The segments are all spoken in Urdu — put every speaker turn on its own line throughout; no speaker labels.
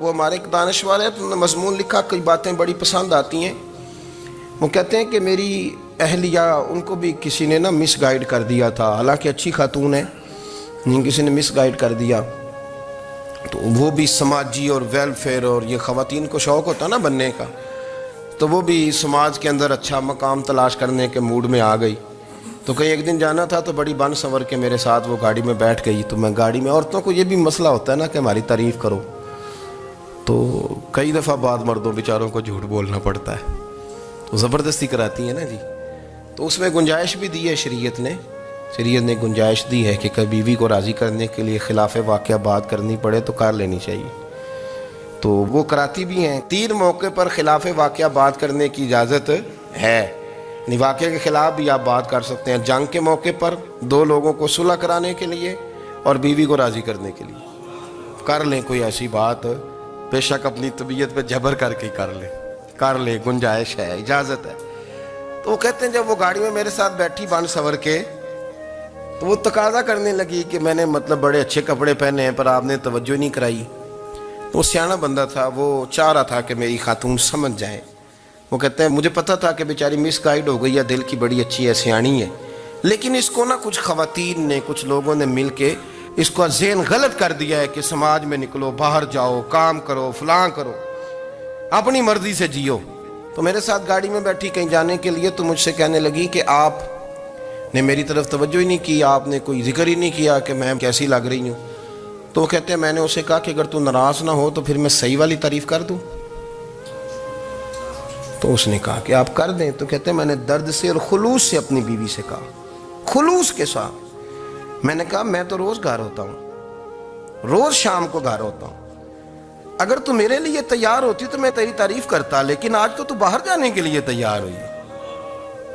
وہ ہمارے ایک دانشور ہے، تو مضمون لکھا، کئی باتیں بڑی پسند آتی ہیں۔ وہ کہتے ہیں کہ میری اہلیہ، ان کو بھی کسی نے مس گائیڈ کر دیا تھا، حالانکہ اچھی خاتون ہے، کسی نے مس گائیڈ کر دیا، تو وہ بھی سماجی اور ویلفیئر اور یہ خواتین کو شوق ہوتا نا بننے کا، تو وہ بھی سماج کے اندر اچھا مقام تلاش کرنے کے موڈ میں آ گئی۔ تو کہیں ایک دن جانا تھا تو بڑی بن سنور کے میرے ساتھ وہ گاڑی میں بیٹھ گئی۔ تو میں گاڑی میں، عورتوں کو یہ بھی مسئلہ ہوتا ہے نا کہ ہماری تعریف کرو، تو کئی دفعہ بعض مردوں بیچاروں کو جھوٹ بولنا پڑتا ہے، تو زبردستی کراتی ہیں نا جی۔ تو اس میں گنجائش بھی دی ہے شریعت نے گنجائش دی ہے کہ کبھی بیوی کو راضی کرنے کے لیے خلاف واقعہ بات کرنی پڑے تو کر لینی چاہیے، تو وہ کراتی بھی ہیں۔ 3 موقع پر خلاف واقعہ بات کرنے کی اجازت ہے، یعنی واقعے کے خلاف بھی آپ بات کر سکتے ہیں۔ جنگ کے موقع پر 2 لوگوں کو صلح کرانے کے لیے اور بیوی کو راضی کرنے کے لیے کر لیں کوئی ایسی بات، بے شک اپنی طبیعت پہ جبر کر کے کر لیں، گنجائش ہے، اجازت ہے۔ تو وہ کہتے ہیں جب وہ گاڑی میں میرے ساتھ بیٹھی بن سنور کے، تو وہ تقاضا کرنے لگی کہ میں نے بڑے اچھے کپڑے پہنے ہیں پر آپ نے توجہ نہیں کرائی۔ تو وہ سیاںا بندہ تھا، وہ چاہ رہا تھا کہ میری خاتون سمجھ جائیں۔ وہ کہتے ہیں مجھے پتا تھا کہ بیچاری مس گائیڈ ہو گئی ہے، دل کی بڑی اچھی ہے، سیاਣੀ ہے، لیکن اس کو کچھ خواتین نے، کچھ لوگوں نے مل کے اس کو ذہن غلط کر دیا ہے کہ سماج میں نکلو، باہر جاؤ، کام کرو، فلاں کرو، اپنی مرضی سے جیو۔ تو میرے ساتھ گاڑی میں بیٹھی کہیں جانے کے لیے، تو مجھ سے کہنے لگی کہ آپ نے میری طرف توجہ ہی نہیں کی، آپ نے کوئی ذکر ہی نہیں کیا کہ میں کیسی لگ رہی ہوں۔ تو وہ کہتے ہیں میں نے اسے کہا کہ اگر تو ناراض نہ ہو تو پھر میں صحیح والی تعریف کر دوں۔ تو اس نے کہا کہ آپ کر دیں۔ تو کہتے ہیں میں نے درد سے اور خلوص سے اپنی بیوی سے کہا، خلوص کے ساتھ میں نے کہا میں تو روز گھر ہوتا ہوں، روز شام کو گھر ہوتا ہوں، اگر تو میرے لیے تیار ہوتی تو میں تیری تعریف کرتا، لیکن آج تو باہر جانے کے لیے تیار ہوئی،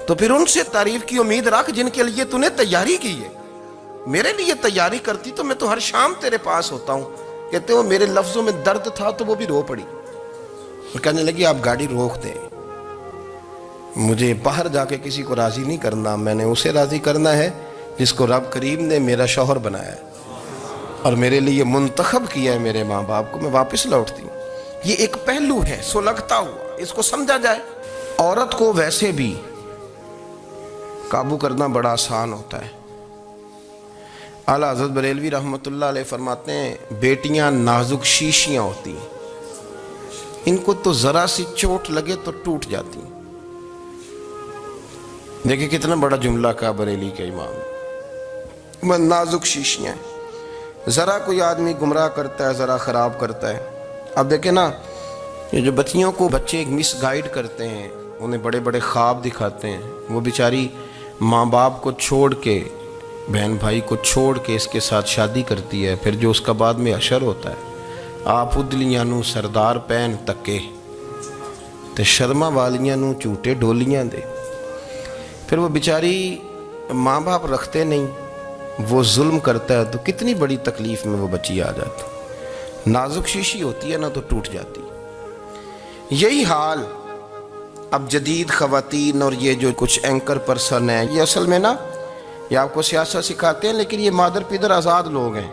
تو پھر ان سے تعریف کی امید رکھ جن کے لیے تو نے تیاری کی ہے۔ میرے لیے تیاری کرتی تو میں تو ہر شام تیرے پاس ہوتا ہوں۔ کہتے ہیں میرے لفظوں میں درد تھا تو وہ بھی رو پڑی، اور کہنے لگی آپ گاڑی روک دیں، مجھے باہر جا کے کسی کو راضی نہیں کرنا، میں نے اسے راضی کرنا ہے جس کو رب کریم نے میرا شوہر بنایا ہے اور میرے لیے منتخب کیا ہے میرے ماں باپ کو، میں واپس لوٹتی ہوں۔ یہ ایک پہلو ہے سلگتا ہوا، اس کو سمجھا جائے۔ عورت کو ویسے بھی قابو کرنا بڑا آسان ہوتا ہے۔ اعلیٰ حضرت بریلوی رحمۃ اللہ علیہ فرماتے ہیں بیٹیاں نازک شیشیاں ہوتی ہیں، ان کو تو ذرا سی چوٹ لگے تو ٹوٹ جاتی ہیں۔ دیکھیں کتنا بڑا جملہ کہا بریلی کے امام، نازک شیشیاں ہیں، ذرا کوئی آدمی گمراہ کرتا ہے، ذرا خراب کرتا ہے۔ اب دیکھیں نا، یہ جو بچیوں کو بچے مس گائیڈ کرتے ہیں، انہیں بڑے بڑے خواب دکھاتے ہیں، وہ بیچاری ماں باپ کو چھوڑ کے، بہن بھائی کو چھوڑ کے اس کے ساتھ شادی کرتی ہے، پھر جو اس کا بعد میں حشر ہوتا ہے، آپ ادلیاں نو سردار پہن تکے تے شرما والیاں نو جھوٹے ڈولیاں دے۔ پھر وہ بیچاری ماں باپ رکھتے نہیں، وہ ظلم کرتا ہے، تو کتنی بڑی تکلیف میں وہ بچی آ جاتی، نازک شیشی ہوتی ہے نا تو ٹوٹ جاتی۔ یہی حال اب جدید خواتین اور یہ جو کچھ اینکر پرسن ہیں، یہ اصل میں نا یہ آپ کو سیاست سکھاتے ہیں، لیکن یہ مادر پیدر آزاد لوگ ہیں،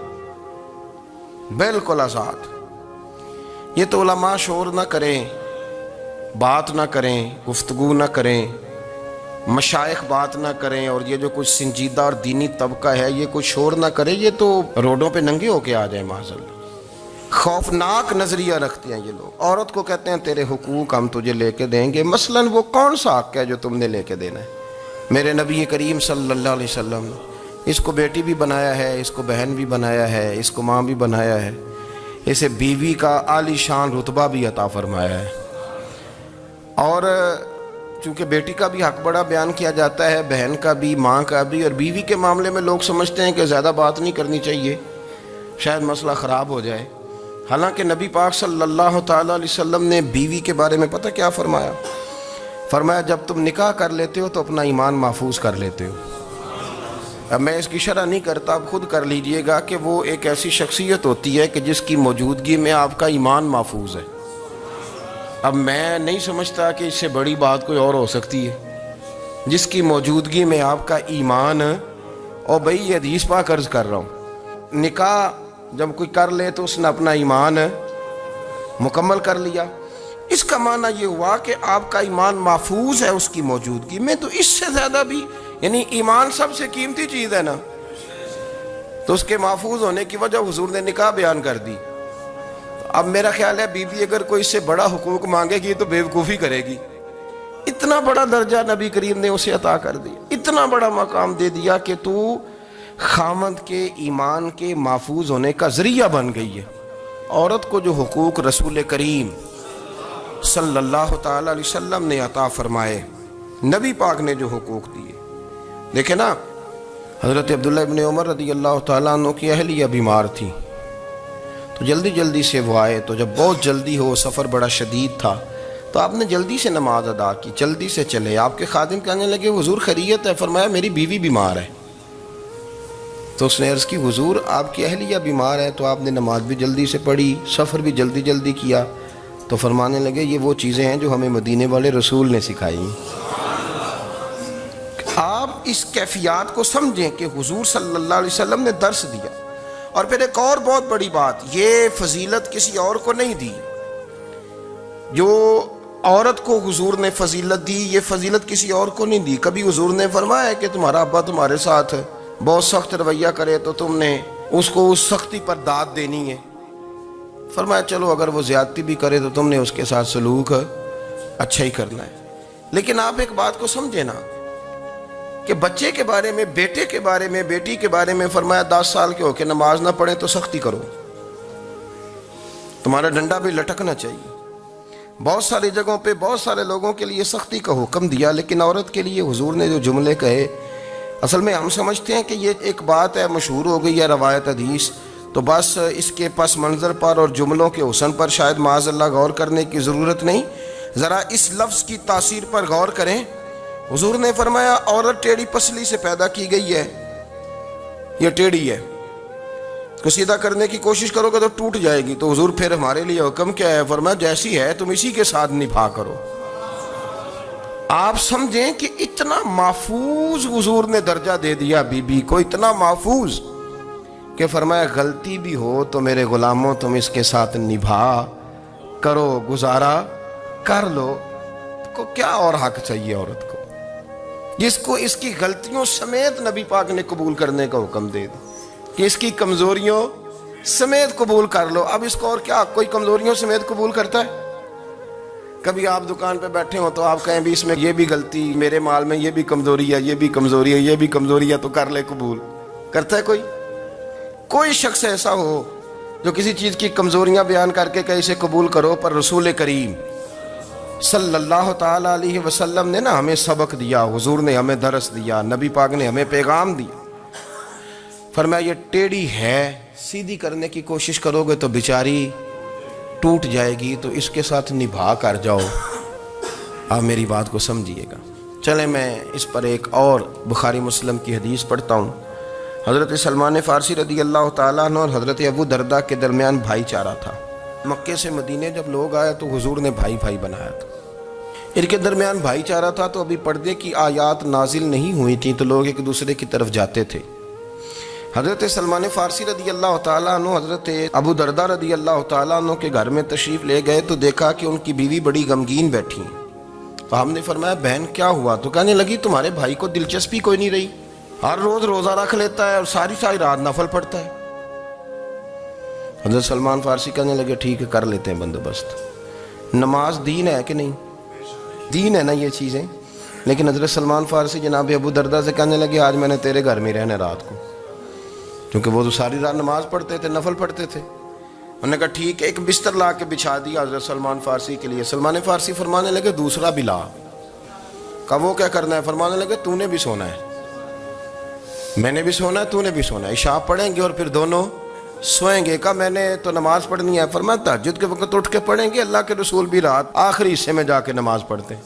بالکل آزاد۔ یہ تو علماء شور نہ کریں، بات نہ کریں، گفتگو نہ کریں، مشائخ بات نہ کریں، اور یہ جو کچھ سنجیدہ اور دینی طبقہ ہے یہ کوئی شور نہ کرے، یہ تو روڈوں پہ ننگے ہو کے آ جائیں معاذاللہ۔ خوفناک نظریہ رکھتے ہیں یہ لوگ۔ عورت کو کہتے ہیں تیرے حقوق ہم تجھے لے کے دیں گے، مثلاً وہ کون سا حق ہے جو تم نے لے کے دینا ہے؟ میرے نبی کریم صلی اللہ علیہ وسلم اس کو بیٹی بھی بنایا ہے، اس کو بہن بھی بنایا ہے، اس کو ماں بھی بنایا ہے، اسے بیوی کا عالی شان رتبہ بھی عطا فرمایا ہے۔ اور چونکہ بیٹی کا بھی حق بڑا بیان کیا جاتا ہے، بہن کا بھی، ماں کا بھی، اور بیوی کے معاملے میں لوگ سمجھتے ہیں کہ زیادہ بات نہیں کرنی چاہیے، شاید مسئلہ خراب ہو جائے۔ حالانکہ نبی پاک صلی اللہ تعالیٰ علیہ وسلم نے بیوی کے بارے میں پتہ کیا فرمایا؟ فرمایا جب تم نکاح کر لیتے ہو تو اپنا ایمان محفوظ کر لیتے ہو۔ اب میں اس کی شرح نہیں کرتا، اب خود کر لیجئے گا کہ وہ ایک ایسی شخصیت ہوتی ہے کہ جس کی موجودگی میں آپ کا ایمان محفوظ ہے۔ اب میں نہیں سمجھتا کہ اس سے بڑی بات کوئی اور ہو سکتی ہے، جس کی موجودگی میں آپ کا ایمان، اور بھئی یہ حدیث پاک عرض کر رہا ہوں، نکاح جب کوئی کر لے تو اس نے اپنا ایمان مکمل کر لیا۔ اس کا معنی یہ ہوا کہ آپ کا ایمان محفوظ ہے اس کی موجودگی میں، تو اس سے زیادہ بھی، یعنی ایمان سب سے قیمتی چیز ہے نا، تو اس کے محفوظ ہونے کی وجہ حضور نے نکاح بیان کر دی۔ اب میرا خیال ہے بی بی اگر کوئی اس سے بڑا حقوق مانگے گی تو بے وقوفی کرے گی۔ اتنا بڑا درجہ نبی کریم نے اسے عطا کر دیا، اتنا بڑا مقام دے دیا کہ تو خامد کے ایمان کے محفوظ ہونے کا ذریعہ بن گئی ہے۔ عورت کو جو حقوق رسول کریم صلی اللہ تعالی علیہ وسلم نے عطا فرمائے، نبی پاک نے جو حقوق دیے، دیکھیں نا، حضرت عبداللہ ابن عمر رضی اللہ تعالیٰ عنہ کی اہلیہ بیمار تھی، تو جلدی جلدی سے وہ آئے، تو جب بہت جلدی ہو، سفر بڑا شدید تھا، تو آپ نے جلدی سے نماز ادا کی، جلدی سے چلے۔ آپ کے خادم کہنے لگے حضور خیریت ہے؟ فرمایا میری بیوی بیمار ہے۔ تو اس نے عرض کی حضور آپ کی اہلیہ بیمار ہے، تو آپ نے نماز بھی جلدی سے پڑھی، سفر بھی جلدی جلدی کیا۔ تو فرمانے لگے یہ وہ چیزیں ہیں جو ہمیں مدینے والے رسول نے سکھائی۔ آپ اس کیفیات کو سمجھیں کہ حضور صلی اللہ علیہ وسلم نے درس دیا۔ اور پھر ایک اور بہت بڑی بات، یہ فضیلت کسی اور کو نہیں دی، جو عورت کو حضور نے فضیلت دی، یہ فضیلت کسی اور کو نہیں دی۔ کبھی حضور نے فرمایا کہ تمہارا ابا تمہارے ساتھ بہت سخت رویہ کرے تو تم نے اس کو اس سختی پر داد دینی ہے؟ فرمایا چلو اگر وہ زیادتی بھی کرے تو تم نے اس کے ساتھ سلوک اچھا ہی کرنا ہے۔ لیکن آپ ایک بات کو سمجھے نا کہ بچے کے بارے میں، بیٹے کے بارے میں، بیٹی کے بارے میں فرمایا 10 سال کے ہو کے نماز نہ پڑھیں تو سختی کرو، تمہارا ڈنڈا بھی لٹکنا چاہیے۔ بہت ساری جگہوں پہ بہت سارے لوگوں کے لیے سختی کا حکم دیا، لیکن عورت کے لیے حضور نے جو جملے کہے، اصل میں ہم سمجھتے ہیں کہ یہ ایک بات ہے، مشہور ہو گئی ہے روایت حدیث، تو بس اس کے پس منظر پر اور جملوں کے حسن پر شاید معاذ اللہ غور کرنے کی ضرورت نہیں، ذرا اس لفظ کی تاثیر پر غور کریں۔ حضور نے فرمایا عورت ٹیڑھی پسلی سے پیدا کی گئی ہے، یہ ٹیڑھی ہے، کو سیدھا کرنے کی کوشش کرو گے تو ٹوٹ جائے گی۔ تو حضور پھر ہمارے لیے حکم کیا ہے؟ فرمایا جیسی ہے تم اسی کے ساتھ نبھا کرو۔ آپ سمجھیں کہ اتنا محفوظ حضور نے درجہ دے دیا بی بی کو، اتنا محفوظ کہ فرمایا غلطی بھی ہو تو میرے غلاموں تم اس کے ساتھ نبھا کرو، گزارا کر لو۔ کو کیا اور حق چاہیے عورت کو، جس کو اس کی غلطیوں سمیت نبی پاک نے قبول کرنے کا حکم دے دیا کہ اس کی کمزوریوں سمیت قبول کر لو۔ اب اس کو اور کیا کوئی کمزوریوں سمیت قبول کرتا ہے؟ کبھی آپ دکان پہ بیٹھے ہو تو آپ کہیں بھی اس میں یہ بھی غلطی، میرے مال میں یہ بھی کمزوری ہے، یہ بھی کمزوری ہے، یہ بھی کمزوری ہے، تو کر لے قبول؟ کرتا ہے کوئی؟ کوئی شخص ایسا ہو جو کسی چیز کی کمزوریاں بیان کر کے کہ اسے قبول کرو؟ پر رسول کریم صلی اللہ تعالی علیہ وسلم نے نا ہمیں سبق دیا، حضور نے ہمیں درس دیا، نبی پاک نے ہمیں پیغام دیا۔ فرمایا یہ ٹیڑھی ہے، سیدھی کرنے کی کوشش کرو گے تو بیچاری ٹوٹ جائے گی، تو اس کے ساتھ نبھا کر جاؤ۔ آپ میری بات کو سمجھیے گا۔ چلیں میں اس پر ایک اور بخاری مسلم کی حدیث پڑھتا ہوں۔ حضرت سلمان فارسی رضی اللہ تعالیٰ عنہ اور حضرت ابو درداء کے درمیان بھائی چارہ تھا۔ مکے سے مدینے جب لوگ آئے تو حضور نے بھائی بھائی بنایا تھا، ان کے درمیان بھائی چارہ تھا، تو ابھی پردے کی آیات نازل نہیں ہوئی تھیں، تو لوگ ایک دوسرے کی طرف جاتے تھے۔ حضرت سلمان فارسی رضی اللہ تعالیٰ عنہ حضرت ابو درداء رضی اللہ تعالیٰ عنہ کے گھر میں تشریف لے گئے تو دیکھا کہ ان کی بیوی بڑی غمگین بیٹھی ہیں۔ تو ہم نے فرمایا بہن کیا ہوا؟ تو کہنے لگی تمہارے بھائی کو دلچسپی کوئی نہیں رہی، ہر روز روزہ رکھ لیتا ہے اور ساری رات نفل پڑھتا ہے۔ حضرت سلمان فارسی کہنے لگے ٹھیک ہے کر لیتے ہیں بندوبست۔ نماز دین ہے کہ نہیں؟ دین ہے نا یہ چیزیں۔ لیکن حضرت سلمان فارسی جناب ابو درداء سے کہنے لگے آج میں نے تیرے گھر میں رہنا رات کو، کیونکہ وہ تو ساری رات نماز پڑھتے تھے، نفل پڑھتے تھے۔ انہوں نے کہا ٹھیک ہے، ایک بستر لا کے بچھا دیا حضرت سلمان فارسی کے لیے۔ سلمان فارسی فرمانے لگے دوسرا بھی لا۔ کہا وہ کیا کرنا ہے؟ فرمانے لگے تو نے بھی سونا ہے، میں نے بھی سونا ہے، تو نے بھی سونا ہے، عشاء پڑھیں گے اور پھر دونوں سوئیں گے۔ کہا میں نے تو نماز پڑھنی ہے۔ فرمایا تہجد کے وقت اٹھ کے پڑھیں گے، اللہ کے رسول بھی رات آخری حصے میں جا کے نماز پڑھتے ہیں۔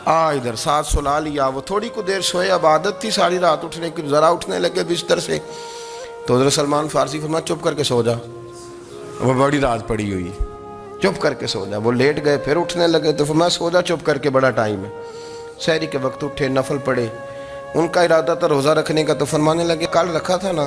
ادھر ساتھ سلا لیا، وہ تھوڑی کو دیر سوئے، اب عادت تھی ساری رات اٹھنے کی، ذرا اٹھنے لگے بستر سے تو حضرت سلمان فارسی فرمایا چپ کر کے سو جا، وہ بڑی رات پڑی ہوئی، چپ کر کے سو جا۔ وہ لیٹ گئے، پھر اٹھنے لگے تو فرمایا سو جا چپ کر کے، بڑا ٹائم ہے۔ سحری کے وقت اٹھے، نفل پڑھے، ان کا ارادہ تھا روزہ رکھنے کا، تو فرمانے لگے کل رکھا تھا نا،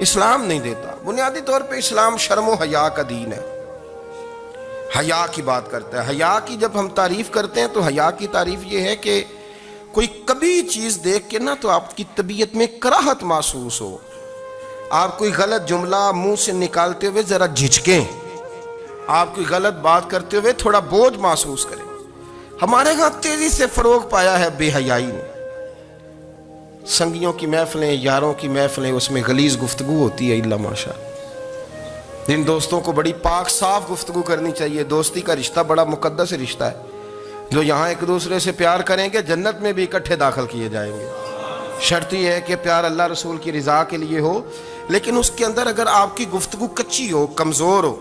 اسلام نہیں دیتا۔ بنیادی طور پہ اسلام شرم و حیا کا دین ہے، حیا کی بات کرتا ہے۔ حیا کی جب ہم تعریف کرتے ہیں تو حیا کی تعریف یہ ہے کہ کوئی کبھی چیز دیکھ کے نا تو آپ کی طبیعت میں کراہت محسوس ہو، آپ کوئی غلط جملہ منہ سے نکالتے ہوئے ذرا جھجکیں، آپ کوئی غلط بات کرتے ہوئے تھوڑا بوجھ محسوس کریں۔ ہمارے ہاں تیزی سے فروغ پایا ہے بے حیائی نے۔ سنگیوں کی محفلیں، یاروں کی محفلیں، اس میں غلیظ گفتگو ہوتی ہے الا ماشاء اللہ۔ جن دوستوں کو بڑی پاک صاف گفتگو کرنی چاہیے، دوستی کا رشتہ بڑا مقدس رشتہ ہے، جو یہاں ایک دوسرے سے پیار کریں گے جنت میں بھی اکٹھے داخل کیے جائیں گے۔ شرط یہ ہے کہ پیار اللہ رسول کی رضا کے لیے ہو، لیکن اس کے اندر اگر آپ کی گفتگو کچی ہو، کمزور ہو،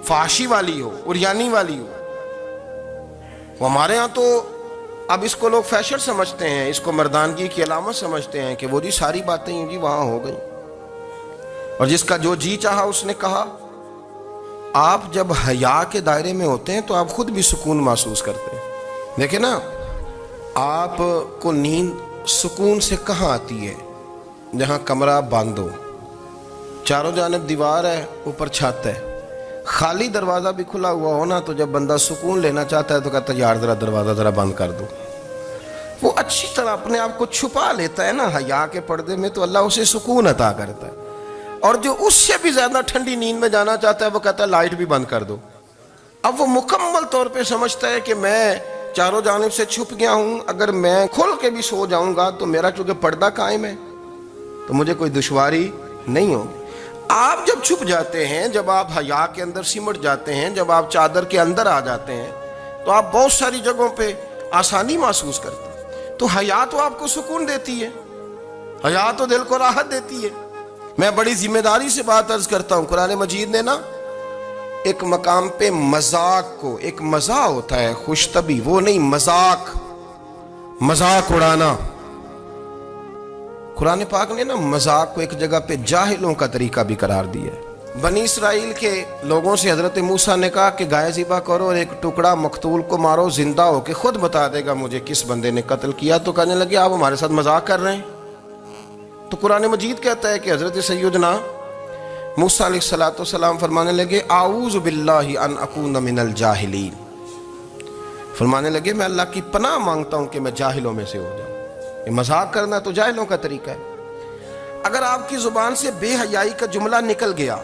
فحاشی والی ہو، عریانی والی ہو، وہ ہمارے ہاں تو اب اس کو لوگ فیشن سمجھتے ہیں، اس کو مردانگی کی علامت سمجھتے ہیں کہ وہ جی ساری باتیں جی وہاں ہو گئیں اور جس کا جو جی چاہا اس نے کہا۔ آپ جب حیا کے دائرے میں ہوتے ہیں تو آپ خود بھی سکون محسوس کرتے ہیں۔ دیکھیں نا، آپ کو نیند سکون سے کہاں آتی ہے؟ جہاں کمرہ بند ہو، چاروں جانب دیوار ہے، اوپر چھت ہے، خالی دروازہ بھی کھلا ہوا ہو نا تو جب بندہ سکون لینا چاہتا ہے تو کہتا ہے یار ذرا دروازہ ذرا بند کر دو۔ وہ اچھی طرح اپنے آپ کو چھپا لیتا ہے نا حیا کے پردے میں، تو اللہ اسے سکون عطا کرتا ہے۔ اور جو اس سے بھی زیادہ ٹھنڈی نیند میں جانا چاہتا ہے وہ کہتا ہے لائٹ بھی بند کر دو۔ اب وہ مکمل طور پہ سمجھتا ہے کہ میں چاروں جانب سے چھپ گیا ہوں، اگر میں کھل کے بھی سو جاؤں گا تو میرا چونکہ پردہ قائم ہے تو مجھے کوئی دشواری نہیں ہوگی۔ آپ جب چھپ جاتے ہیں، جب آپ حیا کے اندر سمٹ جاتے ہیں، جب آپ چادر کے اندر آ جاتے ہیں تو آپ بہت ساری جگہوں پہ آسانی محسوس کرتے ہیں۔ تو حیا تو آپ کو سکون دیتی ہے، حیا تو دل کو راحت دیتی ہے۔ میں بڑی ذمہ داری سے بات عرض کرتا ہوں، قرآن مجید نے نا ایک مقام پہ مذاق کو، ایک مزاح ہوتا ہے خوش طبی، وہ نہیں، مذاق اڑانا۔ قرآن پاک نے نا مذاق کو ایک جگہ پہ جاہلوں کا طریقہ بھی قرار دیا ہے۔ بنی اسرائیل کے لوگوں سے حضرت موسیٰ نے کہا کہ گائے ذبح کرو اور ایک ٹکڑا مقتول کو مارو، زندہ ہو کے خود بتا دے گا مجھے کس بندے نے قتل کیا۔ تو کہنے لگے آپ ہمارے ساتھ مذاق کر رہے ہیں۔ تو قرآن مجید کہتا ہے کہ حضرت سیدنا موسیٰ علیہ السلام فرمانے لگے اعوذ باللہ ان اکون من الجاہلین، فرمانے لگے میں اللہ کی پناہ مانگتا ہوں کہ میں جاہلوں میں سے ہو جاؤں۔ یہ مذاق کرنا تو جاہلوں کا طریقہ ہے۔ اگر آپ کی زبان سے بے حیائی کا جملہ نکل گیا،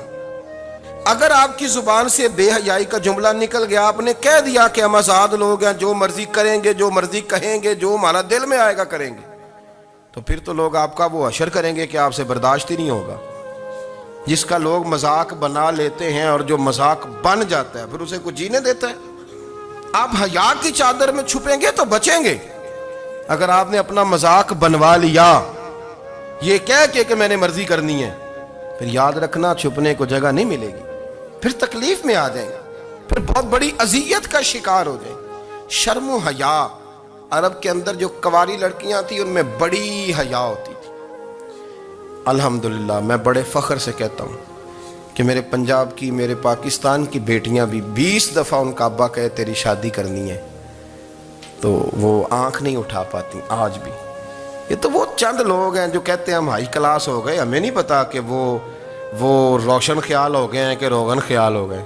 اگر آپ کی زبان سے بے حیائی کا جملہ نکل گیا، آپ نے کہہ دیا کہ ہم آزاد لوگ ہیں، جو مرضی کریں گے، جو مرضی کہیں گے، جو ہمارا دل میں آئے گا کریں گے، تو پھر تو لوگ آپ کا وہ حشر کریں گے کہ آپ سے برداشت ہی نہیں ہوگا۔ جس کا لوگ مذاق بنا لیتے ہیں اور جو مذاق بن جاتا ہے پھر اسے کچھ جینے دیتا ہے۔ آپ حیا کی چادر میں چھپیں گے تو بچیں گے۔ اگر آپ نے اپنا مذاق بنوا لیا یہ کہہ کے کہ میں نے مرضی کرنی ہے، پھر یاد رکھنا چھپنے کو جگہ نہیں ملے گی، پھر تکلیف میں آ جائیں گے، پھر بہت بڑی اذیت کا شکار ہو جائیں۔ شرم و حیا، عرب کے اندر جو کنواری لڑکیاں تھیں ان میں بڑی حیا ہوتی تھی۔ الحمدللہ میں بڑے فخر سے کہتا ہوں کہ میرے پنجاب کی، میرے پاکستان کی بیٹیاں بھی 20 دفعہ ان کا ابا کہے تیری شادی کرنی ہے تو وہ آنکھ نہیں اٹھا پاتی آج بھی۔ یہ تو وہ چند لوگ ہیں جو کہتے ہیں ہم ہائی کلاس ہو گئے، ہمیں نہیں پتا کہ وہ روشن خیال ہو گئے ہیں کہ روغن خیال ہو گئے،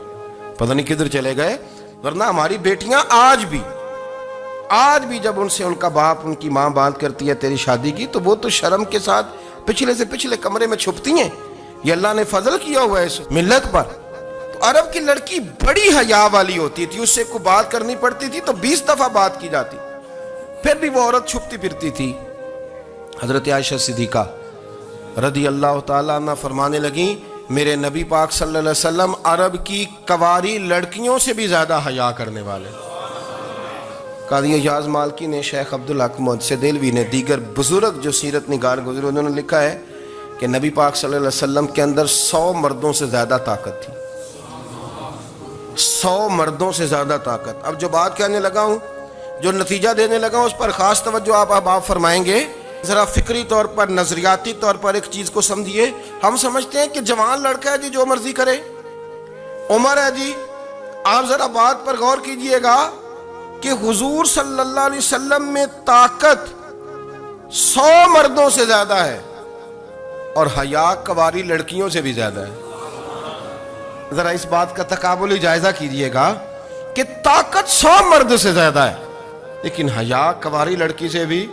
پتہ نہیں کدھر چلے گئے۔ ورنہ ہماری بیٹیاں آج بھی جب ان سے ان کا باپ، ان کی ماں بات کرتی ہے تیری شادی کی، تو وہ تو شرم کے ساتھ پچھلے سے پچھلے کمرے میں چھپتی ہیں۔ یہ اللہ نے فضل کیا ہوا ہے اس ملت پر۔ تو عرب کی لڑکی بڑی حیا والی ہوتی تھی، اس سے کوئی بات کرنی پڑتی تھی تو 20 دفعہ بات کی جاتی، پھر بھی وہ عورت چھپتی پھرتی تھی۔ حضرت عائشہ صدیقہ رضی اللہ تعالیٰ عنہ فرمانے لگیں میرے نبی پاک صلی اللہ علیہ وسلم عرب کی کنواری لڑکیوں سے بھی زیادہ حیا کرنے والے۔ قاضی اعجاز مالکی نے، شیخ عبدالحق محدث دہلوی نے، دیگر بزرگ جو سیرت نگار گزرے انہوں نے لکھا ہے کہ نبی پاک صلی اللہ علیہ وسلم کے اندر 100 مردوں سے زیادہ طاقت تھی، 100 مردوں سے زیادہ طاقت۔ اب جو بات کہنے لگا ہوں، جو نتیجہ دینے لگا ہوں، اس پر خاص توجہ آپ فرمائیں گے۔ ذرا فکری طور پر، نظریاتی طور پر ایک چیز کو سمجھیے۔ ہم سمجھتے ہیں کہ جوان لڑکا ہے جی جو مرضی کرے، عمر ہے جی۔ آپ ذرا بات پر غور کیجئے گا کہ حضور صلی اللہ علیہ وسلم میں طاقت 100 مردوں سے زیادہ ہے، اور حیا کواری لڑکیوں سے بھی زیادہ ہے۔ ذرا اس بات کا تقابلی جائزہ کیجئے گا کہ طاقت 100 مرد سے زیادہ ہے، لیکن حیا کواری لڑکی سے بھی